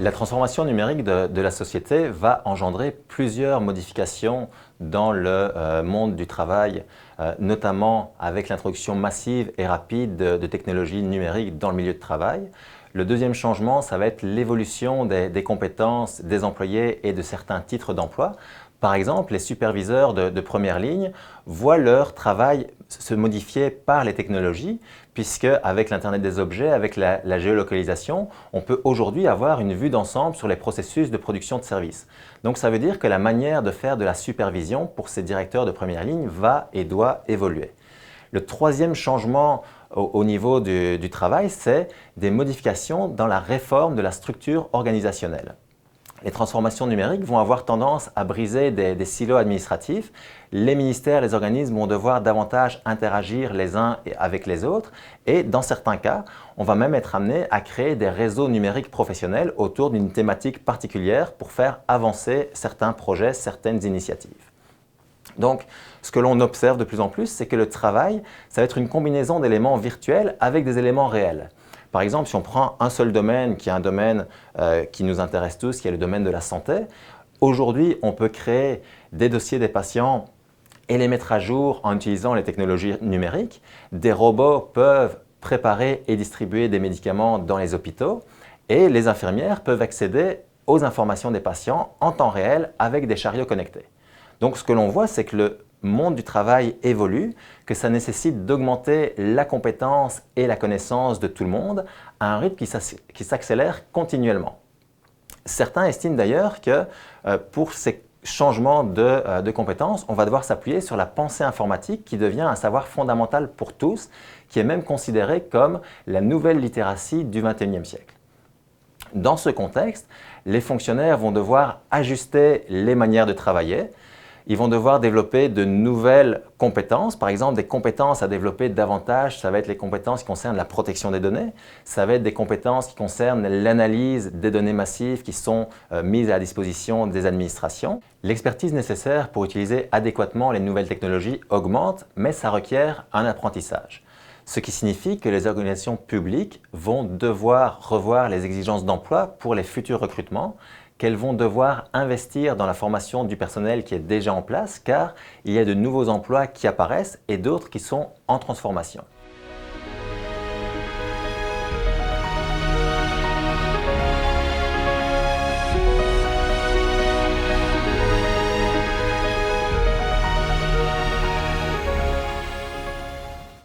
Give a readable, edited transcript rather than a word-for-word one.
La transformation numérique de la société va engendrer plusieurs modifications dans le monde du travail, notamment avec l'introduction massive et rapide de technologies numériques dans le milieu de travail. Le deuxième changement, ça va être l'évolution des compétences des employés et de certains titres d'emploi. Par exemple, les superviseurs de première ligne voient leur travail se modifier par les technologies, puisque avec l'Internet des objets, avec la géolocalisation, on peut aujourd'hui avoir une vue d'ensemble sur les processus de production de services. Donc ça veut dire que la manière de faire de la supervision pour ces directeurs de première ligne va et doit évoluer. Le troisième changement au niveau du travail, c'est des modifications dans la réforme de la structure organisationnelle. Les transformations numériques vont avoir tendance à briser des silos administratifs. Les ministères, les organismes vont devoir davantage interagir les uns avec les autres et dans certains cas, on va même être amené à créer des réseaux numériques professionnels autour d'une thématique particulière pour faire avancer certains projets, certaines initiatives. Donc, ce que l'on observe de plus en plus, c'est que le travail, ça va être une combinaison d'éléments virtuels avec des éléments réels. Par exemple, si on prend un seul domaine, qui est un domaine qui nous intéresse tous, qui est le domaine de la santé, aujourd'hui, on peut créer des dossiers des patients et les mettre à jour en utilisant les technologies numériques. Des robots peuvent préparer et distribuer des médicaments dans les hôpitaux et les infirmières peuvent accéder aux informations des patients en temps réel avec des chariots connectés. Donc, ce que l'on voit, c'est que le monde du travail évolue, que ça nécessite d'augmenter la compétence et la connaissance de tout le monde à un rythme qui s'accélère continuellement. Certains estiment d'ailleurs que pour ces changements de compétences, on va devoir s'appuyer sur la pensée informatique qui devient un savoir fondamental pour tous, qui est même considéré comme la nouvelle littératie du XXIe siècle. Dans ce contexte, les fonctionnaires vont devoir ajuster les manières de travailler. Ils vont devoir développer de nouvelles compétences, par exemple des compétences à développer davantage, ça va être les compétences qui concernent la protection des données, ça va être des compétences qui concernent l'analyse des données massives qui sont mises à la disposition des administrations. L'expertise nécessaire pour utiliser adéquatement les nouvelles technologies augmente, mais ça requiert un apprentissage. Ce qui signifie que les organisations publiques vont devoir revoir les exigences d'emploi pour les futurs recrutements, qu'elles vont devoir investir dans la formation du personnel qui est déjà en place car il y a de nouveaux emplois qui apparaissent et d'autres qui sont en transformation.